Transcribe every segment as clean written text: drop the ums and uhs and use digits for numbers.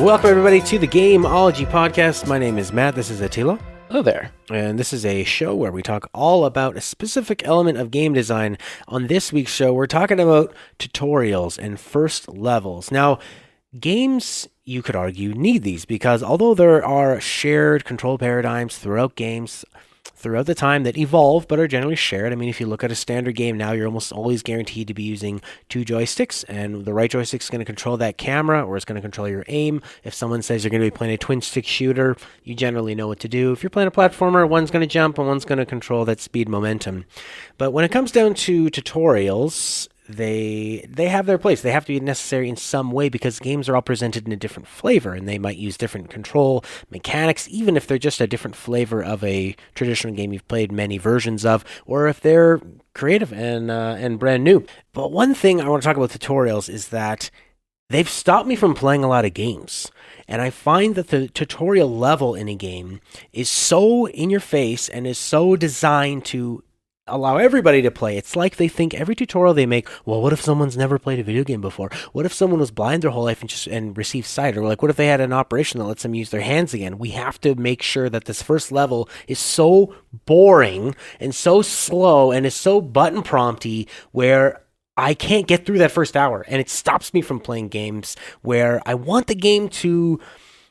Welcome, everybody, to the Gameology podcast. My name is Matt. This is Attila. Hello there. And this is a show where we talk all about a specific element of game design. On this week's show, we're talking about tutorials and first levels. Now, games, you could argue, need these because although there are shared control paradigms throughout games, throughout the time that evolve but are generally shared. I mean, if you look at a standard game now, you're almost always guaranteed to be using two joysticks, and the right joystick is going to control that camera, or it's going to control your aim. If someone says you're going to be playing a twin-stick shooter, you generally know what to do. If you're playing a platformer, one's going to jump and one's going to control that speed momentum. But when it comes down to tutorials, they have their place. They have to be necessary in some way because games are all presented in a different flavor, and they might use different control mechanics, even if they're just a different flavor of a traditional game you've played many versions of, or if they're creative and brand new. But one thing I want to talk about tutorials is that they've stopped me from playing a lot of games. And I find that the tutorial level in a game is so in your face and is so designed to allow everybody to play. It's like they think every tutorial they make, well, what if someone's never played a video game before? What if someone was blind their whole life and received sight? Or like, what if they had an operation that lets them use their hands again? We have to make sure that this first level is so boring and so slow and is so button prompty where I can't get through that first hour. And it stops me from playing games where I want the game to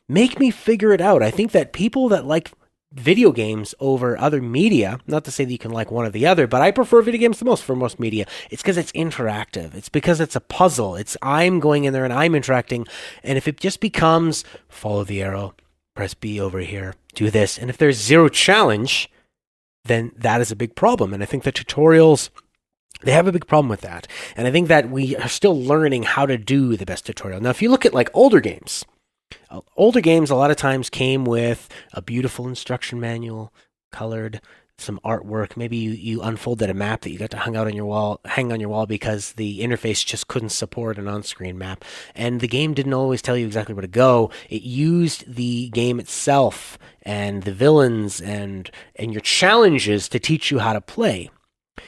make me figure it out. I think that people that like video games over other media, not to say that you can like one or the other, but I prefer video games the most for most media. It's because it's interactive. It's because it's a puzzle. It's I'm going in there and I'm interacting. And if it just becomes follow the arrow, press B over here, do this, and if there's zero challenge, then that is a big problem. And I think the tutorials, they have a big problem with that. And I think that we are still learning how to do the best tutorial. Now, if you look at like older games a lot of times came with a beautiful instruction manual, colored, some artwork. Maybe you unfolded a map that you got to hang on your wall because the interface just couldn't support an on-screen map. And the game didn't always tell you exactly where to go. It used the game itself and the villains and your challenges to teach you how to play.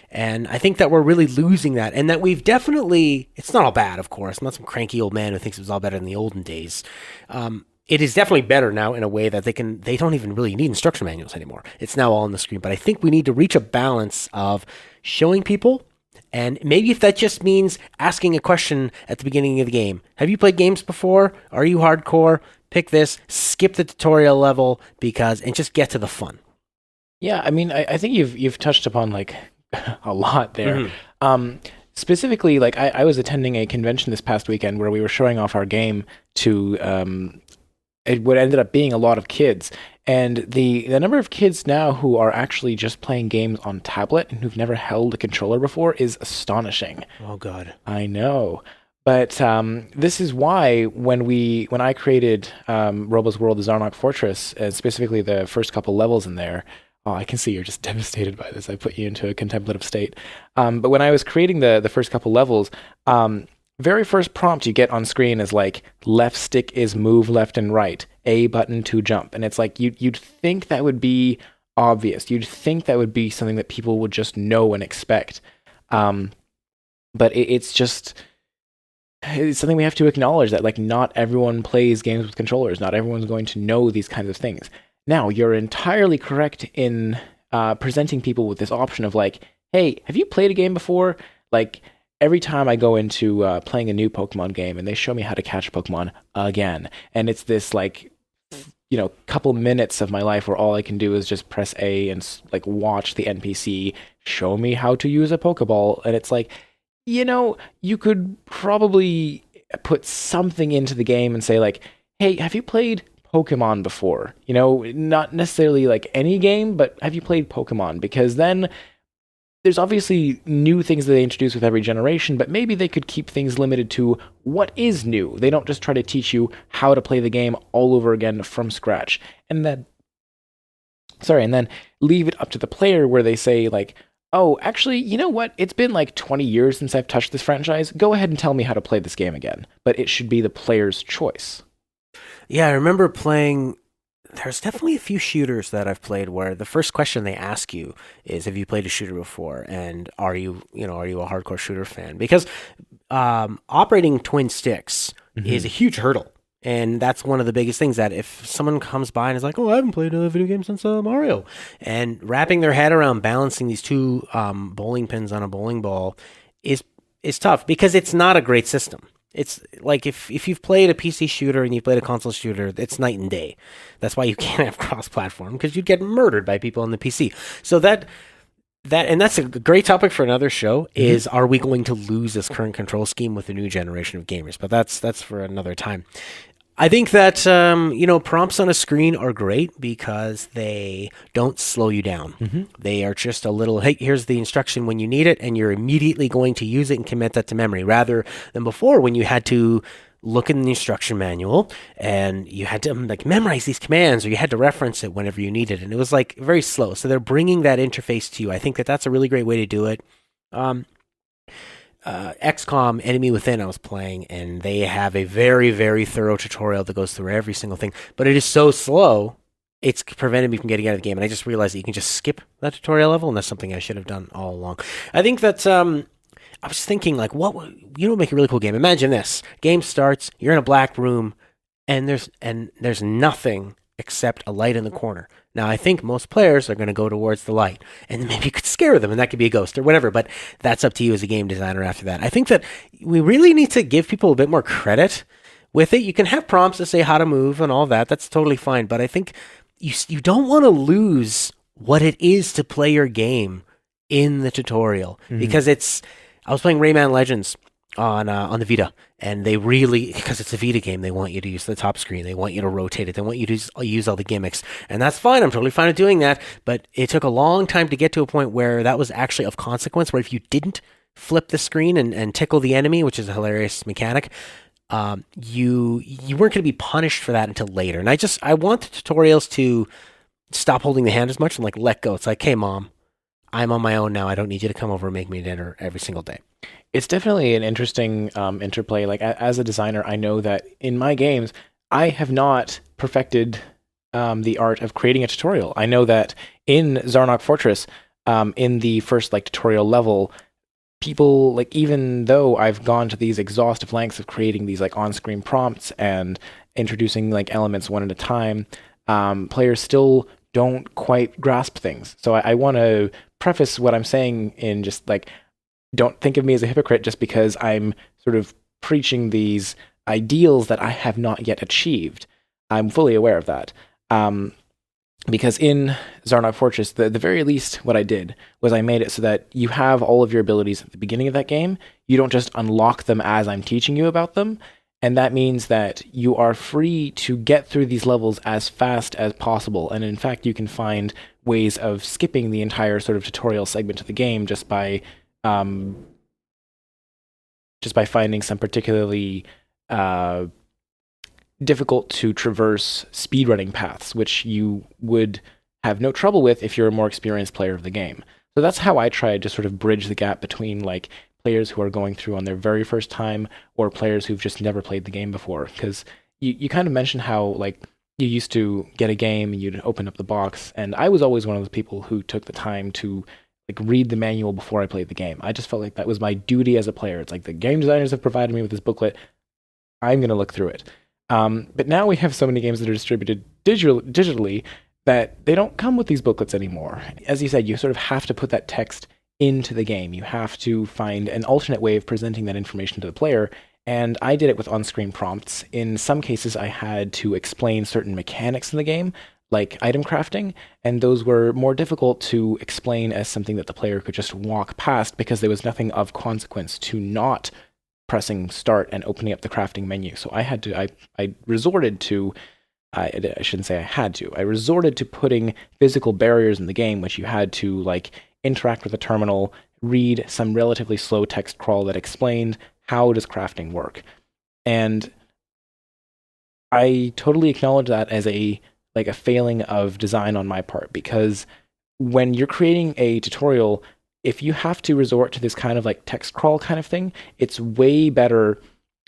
And I think that we're really losing that, and that we've definitely, it's not all bad, of course. I'm not some cranky old man who thinks it was all better in the olden days. It is definitely better now in a way that they don't even really need instruction manuals anymore. It's now all on the screen. But I think we need to reach a balance of showing people, and maybe if that just means asking a question at the beginning of the game. Have you played games before? Are you hardcore? Pick this, skip the tutorial level, and just get to the fun. Yeah, I mean, I think you've touched upon like a lot there. Mm-hmm. Specifically, like I was attending a convention this past weekend where we were showing off our game to what ended up being a lot of kids. And the number of kids now who are actually just playing games on tablet and who've never held a controller before is astonishing. Oh, God. I know. But this is why when I created Robo's World, the Zarnok Fortress, specifically the first couple levels in there, oh, I can see you're just devastated by this. I put you into a contemplative state. But when I was creating the first couple levels, very first prompt you get on screen is like, left stick is move left and right, A button to jump. And it's like, you'd think that would be obvious. You'd think that would be something that people would just know and expect. But it's something we have to acknowledge, that like not everyone plays games with controllers. Not everyone's going to know these kinds of things. Now, you're entirely correct in presenting people with this option of like, hey, have you played a game before? Like, every time I go into playing a new Pokemon game and they show me how to catch Pokemon again, and it's this like, couple minutes of my life where all I can do is just press A and like watch the NPC show me how to use a Pokeball, and it's like, you could probably put something into the game and say like, hey, have you played Pokemon before? Not necessarily like any game, but have you played Pokemon? Because then there's obviously new things that they introduce with every generation, but maybe they could keep things limited to what is new. They don't just try to teach you how to play the game all over again from scratch. And then leave it up to the player where they say like, oh, actually, you know what? It's been like 20 years since I've touched this franchise. Go ahead and tell me how to play this game again. But it should be the player's choice. Yeah, I remember playing there's definitely a few shooters that I've played where the first question they ask you is, have you played a shooter before? And are you a hardcore shooter fan? Because operating twin sticks is a huge hurdle. And that's one of the biggest things, that if someone comes by and is like, oh, I haven't played a video game since Mario, and wrapping their head around balancing these two bowling pins on a bowling ball is tough, because it's not a great system. It's like if you've played a PC shooter and you've played a console shooter, it's night and day. That's why you can't have cross-platform, because you'd get murdered by people on the PC. So that's a great topic for another show, is are we going to lose this current control scheme with the new generation of gamers? But that's for another time. I think that, prompts on a screen are great because they don't slow you down. They are just a little, hey, here's the instruction when you need it, and you're immediately going to use it and commit that to memory, rather than before when you had to look in the instruction manual and you had to memorize these commands, or you had to reference it whenever you needed it. And it was very slow. So they're bringing that interface to you. I think that that's a really great way to do it. XCOM Enemy Within I was playing, and they have a very, very thorough tutorial that goes through every single thing, but it is so slow, it's prevented me from getting out of the game, and I just realized that you can just skip that tutorial level, and that's something I should have done all along. I think that, I was thinking, what would make a really cool game? Imagine this. Game starts, you're in a black room, and there's nothing except a light in the corner. Now, I think most players are going to go towards the light, and then maybe you could scare them, and that could be a ghost or whatever, but that's up to you as a game designer after that. I think that we really need to give people a bit more credit with it. You can have prompts to say how to move and all that. That's totally fine, but I think you don't want to lose what it is to play your game in the tutorial, because I was playing Rayman Legends on the Vita, and they really, because it's a Vita game, they want you to use the top screen, they want you to rotate it, they want you to use all the gimmicks, and that's fine. I'm totally fine with doing that, but it took a long time to get to a point where that was actually of consequence, where if you didn't flip the screen and tickle the enemy, which is a hilarious mechanic, you weren't going to be punished for that until later. And I want the tutorials to stop holding the hand as much and let go. It's like, hey mom, I'm on my own now, I don't need you to come over and make me dinner every single day. It's definitely an interesting interplay. As a designer, I know that in my games, I have not perfected the art of creating a tutorial. I know that in Zarnok Fortress, in the first tutorial level, people, even though I've gone to these exhaustive lengths of creating these on-screen prompts and introducing elements one at a time, players still don't quite grasp things. So I want to preface what I'm saying in just don't think of me as a hypocrite just because I'm sort of preaching these ideals that I have not yet achieved. I'm fully aware of that. Because in Zarnok Fortress, the very least what I did was I made it so that you have all of your abilities at the beginning of that game. You don't just unlock them as I'm teaching you about them. And that means that you are free to get through these levels as fast as possible. And in fact, you can find ways of skipping the entire sort of tutorial segment of the game just by finding some particularly difficult to traverse speedrunning paths, which you would have no trouble with if you're a more experienced player of the game. So that's how I tried to sort of bridge the gap between players who are going through on their very first time or players who've just never played the game before. Because you kind of mentioned how you used to get a game and you'd open up the box, and I was always one of the people who took the time to read the manual before I played the game. I just felt like that was my duty as a player. It's the game designers have provided me with this booklet. I'm going to look through it. But now we have so many games that are distributed digitally that they don't come with these booklets anymore. As you said, you sort of have to put that text into the game. You have to find an alternate way of presenting that information to the player. And I did it with on-screen prompts. In some cases, I had to explain certain mechanics in the game, like item crafting, and those were more difficult to explain as something that the player could just walk past because there was nothing of consequence to not pressing start and opening up the crafting menu. So I resorted to, I shouldn't say I had to, I resorted to putting physical barriers in the game, which you had to interact with a terminal, read some relatively slow text crawl that explained how does crafting work. And I totally acknowledge that as a failing of design on my part, because when you're creating a tutorial, if you have to resort to this kind of text crawl kind of thing, it's way better,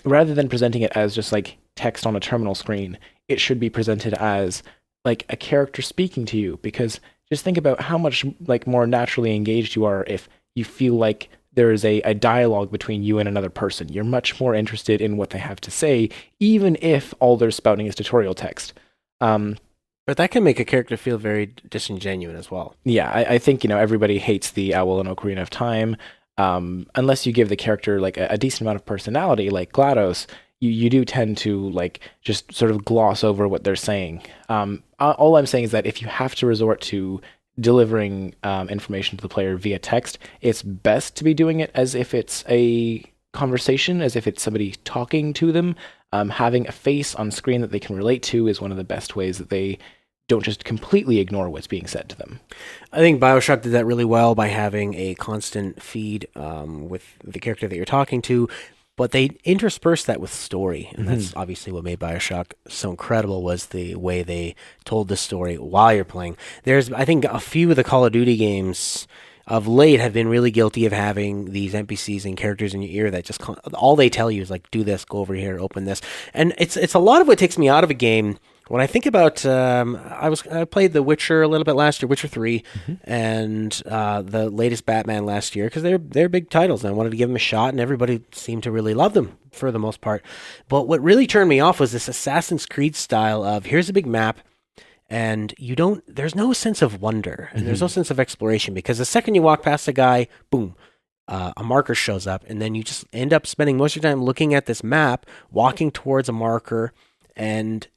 rather than presenting it as just text on a terminal screen, it should be presented as a character speaking to you, because just think about how much more naturally engaged you are if you feel like there is a dialogue between you and another person. You're much more interested in what they have to say, even if all they're spouting is tutorial text. But that can make a character feel very disingenuous as well. Yeah, I think, everybody hates the Owl in Ocarina of Time. Unless you give the character like a decent amount of personality, like GLaDOS, you do tend to like just sort of gloss over what they're saying. All I'm saying is that if you have to resort to delivering information to the player via text, it's best to be doing it as if it's a conversation, as if it's somebody talking to them. Having a face on screen that they can relate to is one of the best ways that they don't just completely ignore what's being said to them. I think BioShock did that really well by having a constant feed with the character that you're talking to, but they interspersed that with story, and that's obviously what made BioShock so incredible, was the way they told the story while you're playing. There's, I think, a few of the Call of Duty games of late have been really guilty of having these NPCs and characters in your ear that just all they tell you is like, do this, go over here, open this, and it's a lot of what takes me out of a game. When I think about, I played The Witcher a little bit last year, Witcher 3, and the latest Batman last year, because they're big titles, and I wanted to give them a shot, and everybody seemed to really love them for the most part. But what really turned me off was this Assassin's Creed style of, here's a big map, and there's no sense of wonder, and there's no sense of exploration, because the second you walk past a guy, boom, a marker shows up, and then you just end up spending most of your time looking at this map, walking towards a marker, and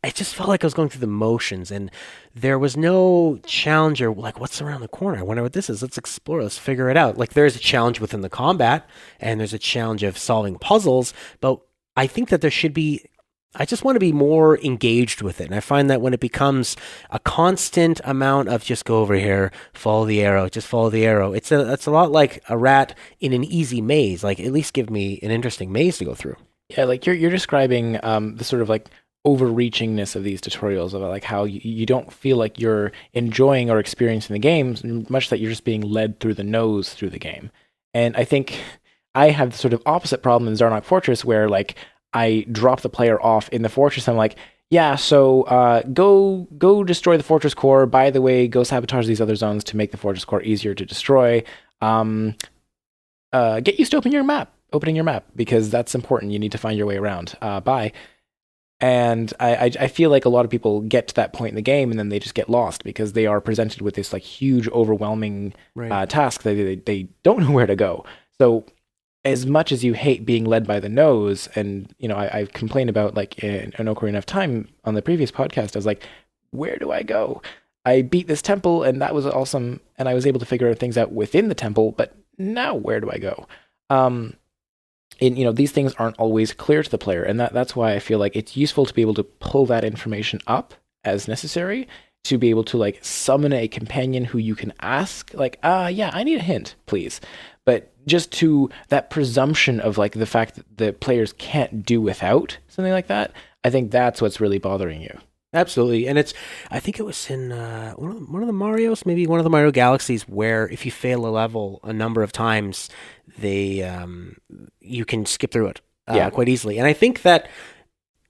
I just felt like I was going through the motions, and there was no challenge or like, what's around the corner? I wonder what this is. Let's explore. Let's figure it out. Like, there's a challenge within the combat, and there's a challenge of solving puzzles, but I think that there should be, I just want to be more engaged with it. And I find that when it becomes a constant amount of just go over here, follow the arrow, just follow the arrow, it's a lot like a rat in an easy maze. Like, at least give me an interesting maze to go through. Yeah, like you're describing the sort of like overreachingness of these tutorials, about like how you don't feel like you're enjoying or experiencing the game, much that you're just being led through the nose through the game. And I think I have the sort of opposite problem in Zarnok Fortress, where like I drop the player off in the fortress. I'm like, yeah, so go destroy the fortress core. By the way, go sabotage these other zones to make the fortress core easier to destroy. Get used to opening your map, because that's important. You need to find your way around. Bye. And I feel like a lot of people get to that point in the game and then they just get lost, because they are presented with this like huge, overwhelming task that they don't know where to go. So as much as you hate being led by the nose, and I've complained about like in Ocarina of Time on the previous podcast, I was like, where do I go? I beat this temple and that was awesome, and I was able to figure things out within the temple, but now where do I go? And these things aren't always clear to the player, and that's why I feel like it's useful to be able to pull that information up as necessary, to be able to like summon a companion who you can ask, like, yeah, I need a hint, please. But just to that presumption of like the fact that the players can't do without something like that, I think that's what's really bothering you. Absolutely. And I think it was in one of the Marios, maybe one of the Mario Galaxies, where if you fail a level a number of times, you can skip through it quite easily. And I think that,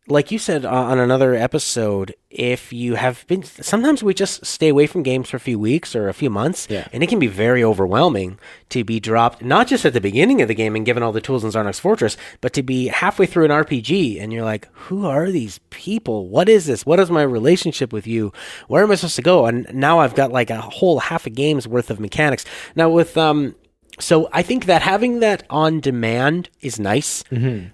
like you said on another episode, if you have been, sometimes we just stay away from games for a few weeks or a few months, and it can be very overwhelming to be dropped, not just at the beginning of the game and given all the tools in Zarnok's Fortress, but to be halfway through an RPG and you're like, who are these people? What is this? What is my relationship with you? Where am I supposed to go? And now I've got like a whole half a game's worth of mechanics. Now with, so I think that having that on demand is nice,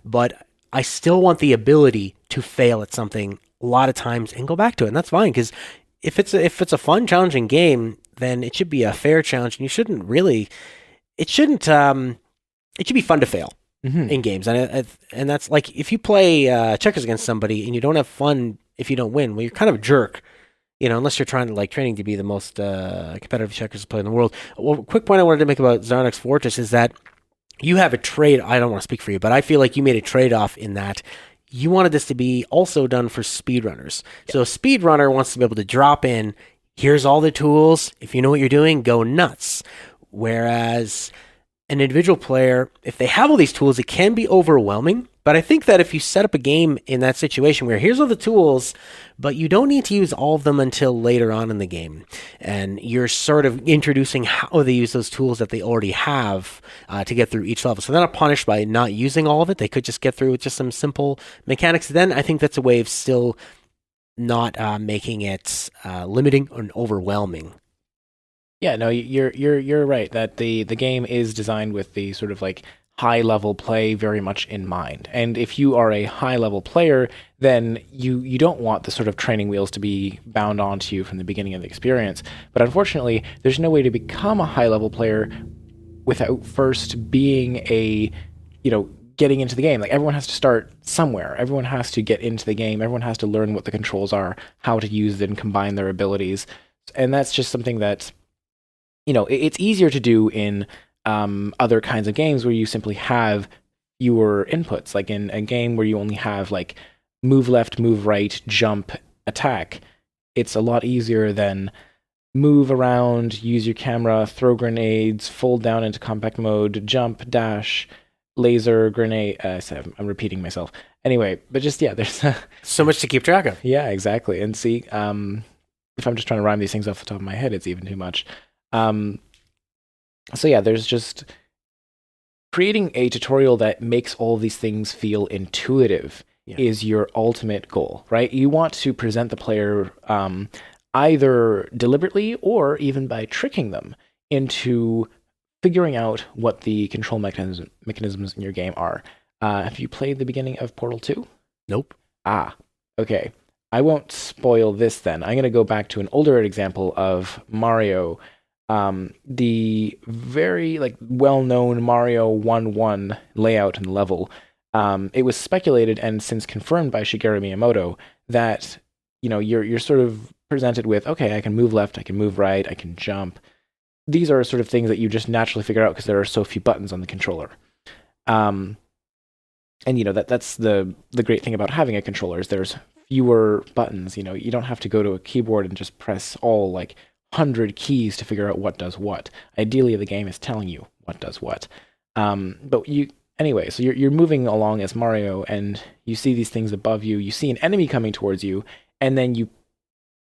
but I still want the ability to fail at something a lot of times and go back to it, and that's fine, because if it's a fun, challenging game, then it should be a fair challenge, and it should be fun to fail in games, and that's like if you play checkers against somebody and you don't have fun if you don't win, well, you're kind of a jerk, unless you're trying to like training to be the most competitive checkers player in the world. Well, quick point I wanted to make about Zarnok's Fortress is that you have a trade. I don't want to speak for you, but I feel like you made a trade-off in that you wanted this to be also done for speedrunners. Yeah. So a speedrunner wants to be able to drop in, here's all the tools, if you know what you're doing, go nuts. Whereas an individual player, if they have all these tools, it can be overwhelming, But I think that if you set up a game in that situation where here's all the tools, but you don't need to use all of them until later on in the game, and you're sort of introducing how they use those tools that they already have to get through each level. So they're not punished by not using all of it. They could just get through with just some simple mechanics. Then I think that's a way of still not making it limiting and overwhelming. Yeah, no, you're right that the game is designed with the sort of like high level play very much in mind. And if you are a high level player, then you don't want the sort of training wheels to be bound onto you from the beginning of the experience. But unfortunately, there's no way to become a high level player without first being a, getting into the game. Like everyone has to start somewhere. Everyone has to get into the game. Everyone has to learn what the controls are, how to use it and combine their abilities. And that's just something that it's easier to do in other kinds of games where you simply have fewer inputs, like in a game where you only have like move left, move right, jump, attack. It's a lot easier than move around, use your camera, throw grenades, fold down into compact mode, jump, dash, laser, grenade. I'm repeating myself. Anyway, but just, yeah, there's so much to keep track of. Yeah, exactly. And see, if I'm just trying to rhyme these things off the top of my head, it's even too much. So yeah, there's just creating a tutorial that makes all of these things feel intuitive is your ultimate goal, right? You want to present the player either deliberately or even by tricking them into figuring out what the control mechanisms in your game are. Have you played the beginning of Portal 2? Nope. Okay. I won't spoil this then. I'm going to go back to an older example of Mario. The very well-known Mario 1-1 layout and level. It was speculated and since confirmed by Shigeru Miyamoto that you're sort of presented with, okay, I can move left, I can move right, I can jump. These are sort of things that you just naturally figure out because there are so few buttons on the controller. And that's the great thing about having a controller is there's fewer buttons. You don't have to go to a keyboard and just press all 100 keys to figure out what does what. Ideally, the game is telling you what does what. But so you're moving along as Mario, and you see these things above you. You see an enemy coming towards you, and then you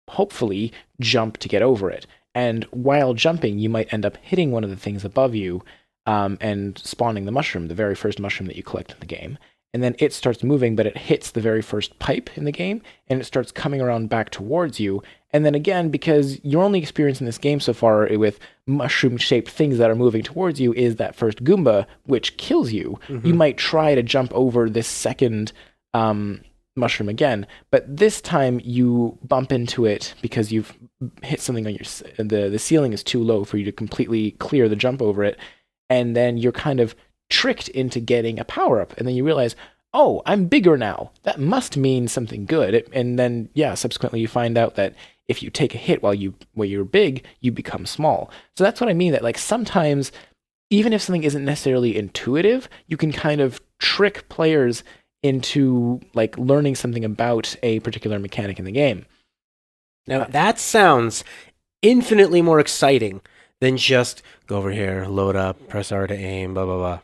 hopefully jump to get over it. And while jumping, you might end up hitting one of the things above you, and spawning the mushroom, the very first mushroom that you collect in the game. And then it starts moving, but it hits the very first pipe in the game, and it starts coming around back towards you. And then again, because your only experience in this game so far with mushroom-shaped things that are moving towards you is that first Goomba, which kills you, you might try to jump over this second mushroom again. But this time you bump into it because you've hit something on the ceiling is too low for you to completely clear the jump over it. And then you're kind of tricked into getting a power-up. And then you realize, oh, I'm bigger now. That must mean something good. And then, subsequently you find out that if you take a hit while you're big, you become small. So that's what I mean, that sometimes, even if something isn't necessarily intuitive, you can kind of trick players into learning something about a particular mechanic in the game. Now, that sounds infinitely more exciting than just go over here, load up, press R to aim, blah, blah, blah.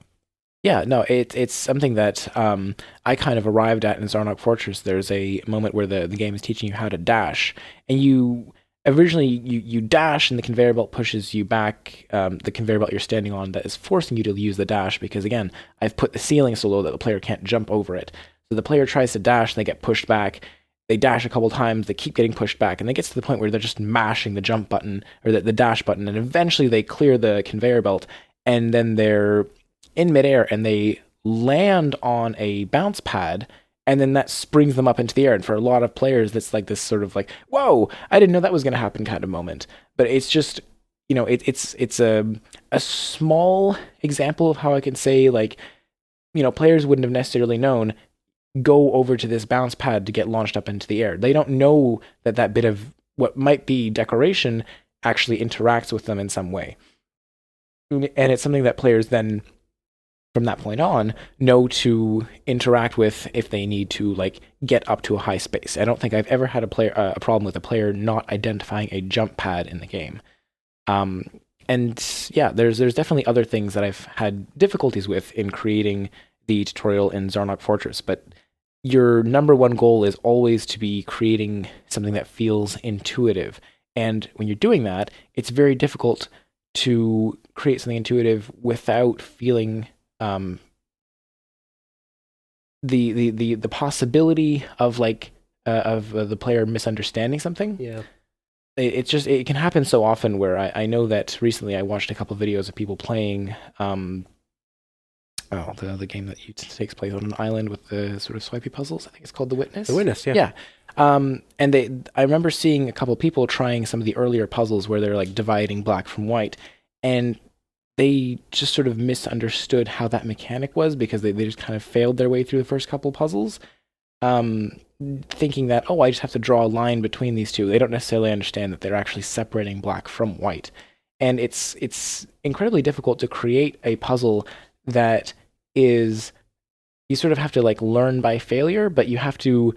Yeah, no, it's something that I kind of arrived at in Zarnok Fortress. There's a moment where the game is teaching you how to dash, and you dash, and the conveyor belt pushes you back. The conveyor belt you're standing on that is forcing you to use the dash because, again, I've put the ceiling so low that the player can't jump over it. So the player tries to dash, and they get pushed back. They dash a couple times, they keep getting pushed back, and it gets to the point where they're just mashing the jump button or the dash button, and eventually they clear the conveyor belt, and then they're in midair and they land on a bounce pad, and then that springs them up into the air. And for a lot of players, that's this sort of whoa, I didn't know that was going to happen kind of moment. But it's just, it's a small example of how I can say players wouldn't have necessarily known, go over to this bounce pad to get launched up into the air. They don't know that bit of what might be decoration actually interacts with them in some way. And it's something that players then, from that point on, know to interact with if they need to get up to a high space. I don't think I've ever had a problem with a player not identifying a jump pad in the game. And yeah, there's definitely other things that I've had difficulties with in creating the tutorial in Zarnok Fortress, but your number one goal is always to be creating something that feels intuitive. And when you're doing that, it's very difficult to create something intuitive without feeling the possibility of the player misunderstanding something. Yeah. It can happen so often where I know that recently I watched a couple of videos of people playing the game that takes place on an island with the sort of swipey puzzles. I think it's called The Witness. The Witness, yeah. Yeah. And I remember seeing a couple of people trying some of the earlier puzzles where they're like dividing black from white, and they just sort of misunderstood how that mechanic was because they just kind of failed their way through the first couple of puzzles, thinking that, oh, I just have to draw a line between these two. They don't necessarily understand that they're actually separating black from white. And it's incredibly difficult to create a puzzle that is, you sort of have to like learn by failure, but you have to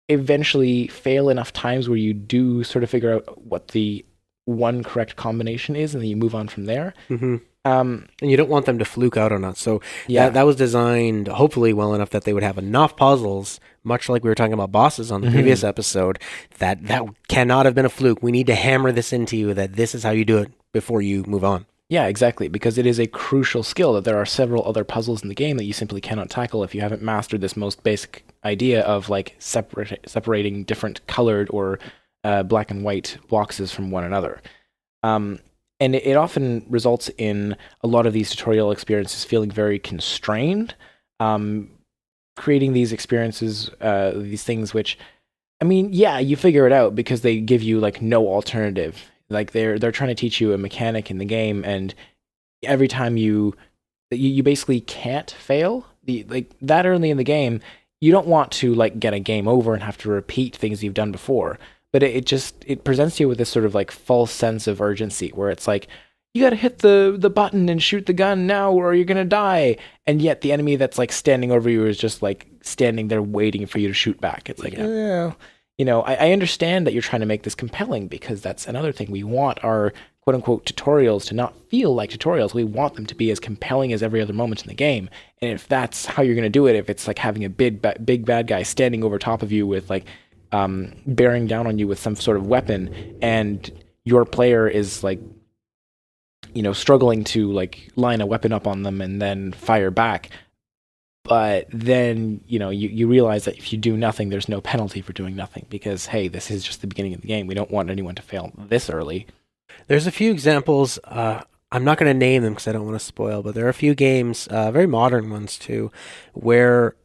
eventually fail enough times where you do sort of figure out what the one correct combination is, and then you move on from there. Mm-hmm. And you don't want them to fluke out on it. So Yeah. that was designed hopefully well enough that they would have enough puzzles, much like we were talking about bosses on the previous episode, that cannot have been a fluke. We need to hammer this into you that this is how you do it before you move on. Yeah, exactly, because it is a crucial skill that there are several other puzzles in the game that you simply cannot tackle if you haven't mastered this most basic idea of like separating different colored or black and white boxes from one another. And it often results in a lot of these tutorial experiences feeling very constrained, creating these experiences, these things which, I mean, yeah, you figure it out because they give you like no alternative. Like they're trying to teach you a mechanic in the game, and every time you basically can't fail. Like that early in the game, you don't want to like get a game over and have to repeat things you've done before. But it presents you with this sort of like false sense of urgency where it's like, you gotta hit the button and shoot the gun now or you're gonna die. And yet the enemy that's like standing over you is just like standing there waiting for you to shoot back. It's like, I understand that you're trying to make this compelling because that's another thing. We want our quote unquote tutorials to not feel like tutorials. We want them to be as compelling as every other moment in the game. And if that's how you're gonna do it, if it's like having a big bad guy standing over top of you with like, bearing down on you with some sort of weapon, and your player is like, struggling to like line a weapon up on them and then fire back. But then, you realize that if you do nothing, there's no penalty for doing nothing because, hey, this is just the beginning of the game. We don't want anyone to fail this early. There's a few examples. I'm not going to name them because I don't want to spoil, but there are a few games, very modern ones too, where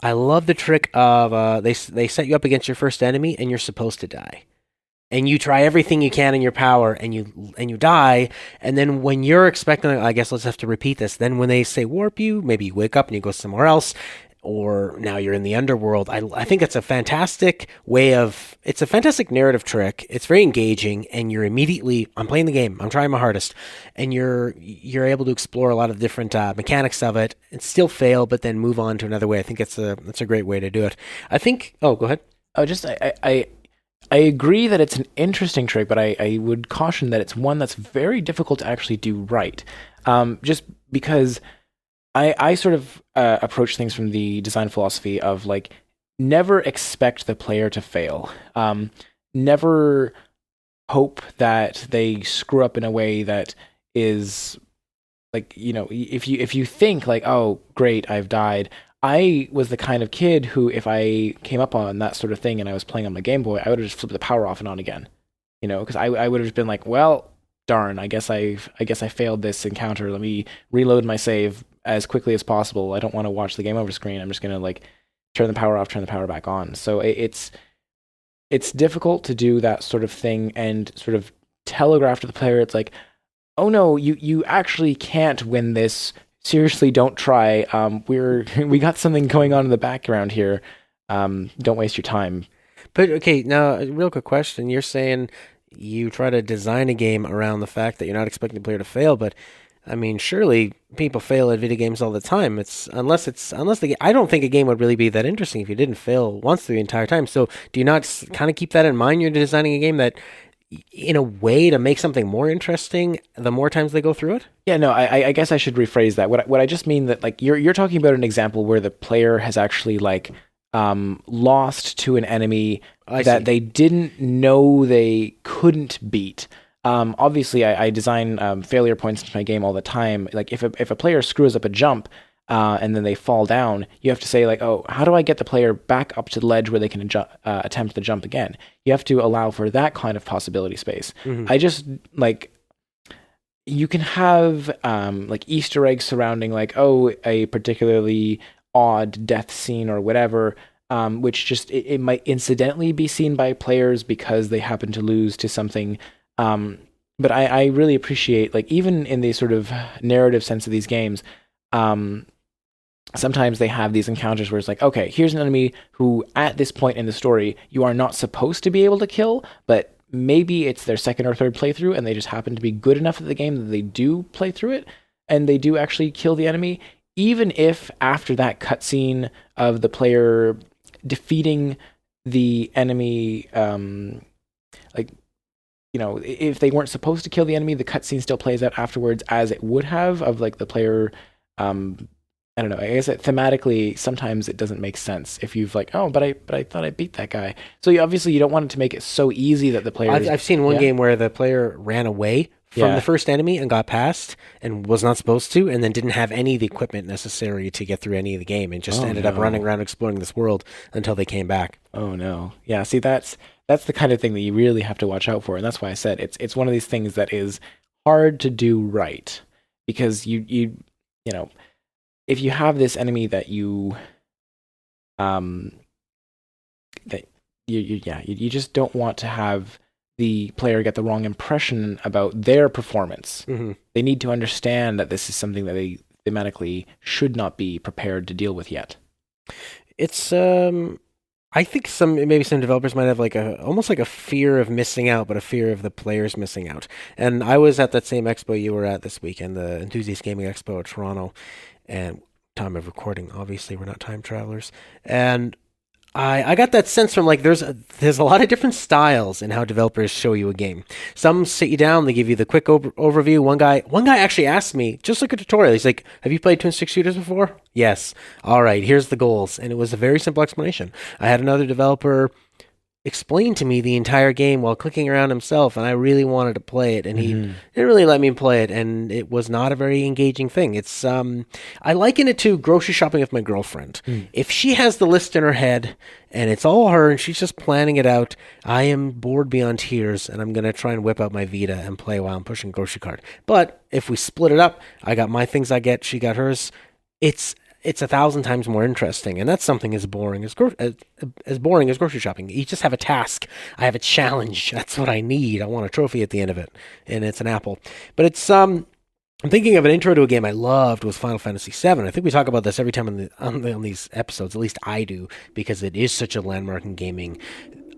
I love the trick of they set you up against your first enemy and you're supposed to die, and you try everything you can in your power and you die, and then when you're expecting, I guess let's have to repeat this. Then when they say warp you, maybe you wake up and you go somewhere else, or now you're in the underworld. I think it's a fantastic it's a fantastic narrative trick. It's very engaging, and you're immediately, I'm playing the game, I'm trying my hardest, and you're able to explore a lot of different mechanics of it and still fail, but then move on to another way. I think it's a great way to do it. I think, go ahead. I agree that it's an interesting trick, but I would caution that it's one that's very difficult to actually do right. Just because I sort of approach things from the design philosophy of like, never expect the player to fail. Never hope that they screw up in a way that is like, if you think like, oh, great, I've died. I was the kind of kid who, if I came up on that sort of thing and I was playing on my Game Boy, I would have just flipped the power off and on again. Because I would have just been like, well, darn, I guess I failed this encounter. Let me reload my save as quickly as possible. I don't want to watch the game over screen. I'm just gonna like turn the power off, turn the power back on. So it's difficult to do that sort of thing and sort of telegraph to the player. It's like, oh no, you actually can't win this. Seriously, don't try. We got something going on in the background here. Don't waste your time. But okay, now a real quick question. You're saying you try to design a game around the fact that you're not expecting the player to fail, but I mean, surely people fail at video games all the time. I don't think a game would really be that interesting if you didn't fail once the entire time. So do you not kind of keep that in mind? You're designing a game that in a way to make something more interesting the more times they go through it? Yeah, no, I guess I should rephrase that. What I just mean that like you're talking about an example where the player has actually like lost to an enemy that they didn't know they couldn't beat. Obviously, I design failure points into my game all the time. Like if a player screws up a jump and then they fall down, you have to say like, oh, how do I get the player back up to the ledge where they can attempt the jump again? You have to allow for that kind of possibility space. I just like you can have like Easter eggs surrounding like, oh, a particularly odd death scene or whatever, which just it might incidentally be seen by players because they happen to lose to something. But I really appreciate like even in the sort of narrative sense of these games, sometimes they have these encounters where it's like, okay, here's an enemy who at this point in the story you are not supposed to be able to kill, but maybe it's their second or third playthrough and they just happen to be good enough at the game that they do play through it and they do actually kill the enemy, even if after that cutscene of the player defeating the enemy, like, you know, if they weren't supposed to kill the enemy, the cutscene still plays out afterwards as it would have of like the player, I don't know. I guess thematically, sometimes it doesn't make sense if you've like, oh, but I thought I beat that guy. So obviously you don't want it to make it so easy that the player. I've seen one game where the player ran away from the first enemy and got past and was not supposed to, and then didn't have any of the equipment necessary to get through any of the game, and just ended up running around exploring this world until they came back. Oh no! Yeah, see that's the kind of thing that you really have to watch out for, and that's why I said it's one of these things that is hard to do right because you know. If you have this enemy that you you just don't want to have the player get the wrong impression about their performance. They need to understand that this is something that they thematically should not be prepared to deal with yet. It's I think maybe some developers might have like almost like a fear of missing out, but a fear of the players missing out. And I was at that same expo you were at this weekend, the Enthusiast Gaming Expo at Toronto. And time of recording, obviously we're not time travelers, and I got that sense from like there's a lot of different styles in how developers show you a game. Some sit you down, they give you the quick overview. One guy actually asked me, just like a tutorial, he's like, have you played twin stick shooters before? Yes. All right, here's the goals, and it was a very simple explanation. I had another developer explained to me the entire game while clicking around himself, and I really wanted to play it, and he didn't really let me play it, and it was not a very engaging thing. It's I liken it to grocery shopping with my girlfriend. If she has the list in her head and it's all her and she's just planning it out, I am bored beyond tears, and I'm gonna try and whip out my Vita and play while I'm pushing grocery cart. But if we split it up, I got my things, I get, she got hers, it's 1,000 times more interesting, and that's something as boring as grocery shopping. You just have a task. I have a challenge. That's what I need. I want a trophy at the end of it, and it's an apple. But it's I'm thinking of an intro to a game I loved was Final Fantasy VII. I think we talk about this every time on these episodes. At least I do, because it is such a landmark in gaming.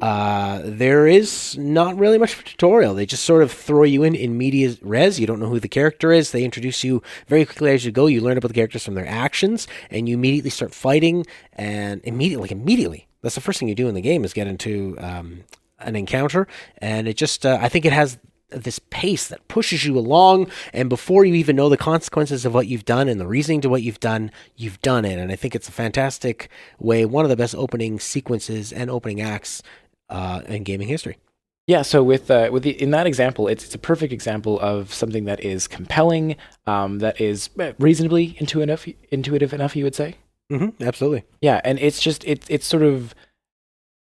There is not really much of a tutorial. They just sort of throw you in medias res. You don't know who the character is. They introduce you very quickly as you go. You learn about the characters from their actions, and you immediately start fighting. And immediately, that's the first thing you do in the game is get into an encounter. And it just, I think it has this pace that pushes you along, and before you even know the consequences of what you've done and the reasoning to what you've done it. And I think it's a fantastic way, one of the best opening sequences and opening acts in gaming history. Yeah, so in that example, it's a perfect example of something that is compelling, that is reasonably intuitive enough, you would say. Absolutely. Yeah, and it's just it's sort of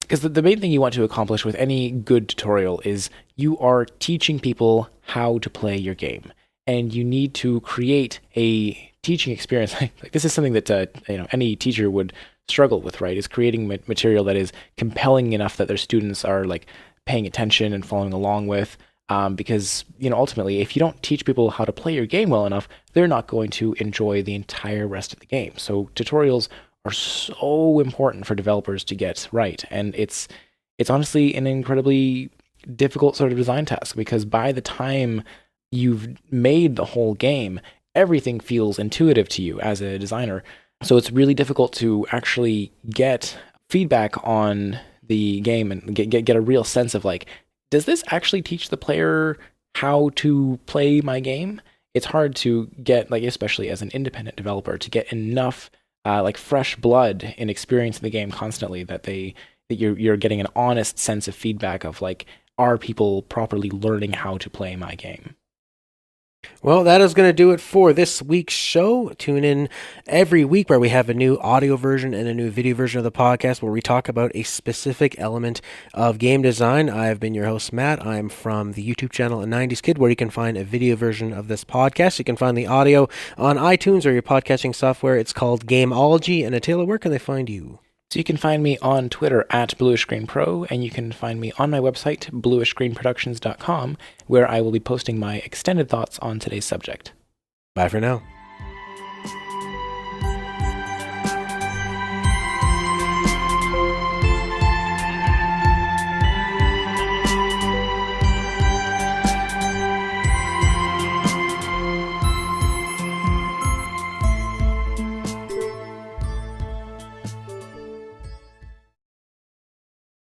because the main thing you want to accomplish with any good tutorial is you are teaching people how to play your game, and you need to create a teaching experience. Like this is something that any teacher would struggle with, right? Is creating material that is compelling enough that their students are like paying attention and following along with. Because ultimately, if you don't teach people how to play your game well enough, they're not going to enjoy the entire rest of the game. So tutorials are so important for developers to get right, and it's honestly an incredibly difficult sort of design task, because by the time you've made the whole game, everything feels intuitive to you as a designer. So it's really difficult to actually get feedback on the game and get a real sense of like, does this actually teach the player how to play my game? It's hard to get, like, especially as an independent developer, to get enough like fresh blood in experiencing the game constantly that you're getting an honest sense of feedback of like, are people properly learning how to play my game? Well, that is going to do it for this week's show. Tune in every week where we have a new audio version and a new video version of the podcast where we talk about a specific element of game design. I've been your host, Matt. I'm from the YouTube channel A 90s Kid, where you can find a video version of this podcast. You can find the audio on iTunes or your podcasting software. It's called Gameology. And Attila, where can they find you? So you can find me on Twitter at BluishScreenPro, and you can find me on my website, bluishscreenproductions.com, where I will be posting my extended thoughts on today's subject. Bye for now.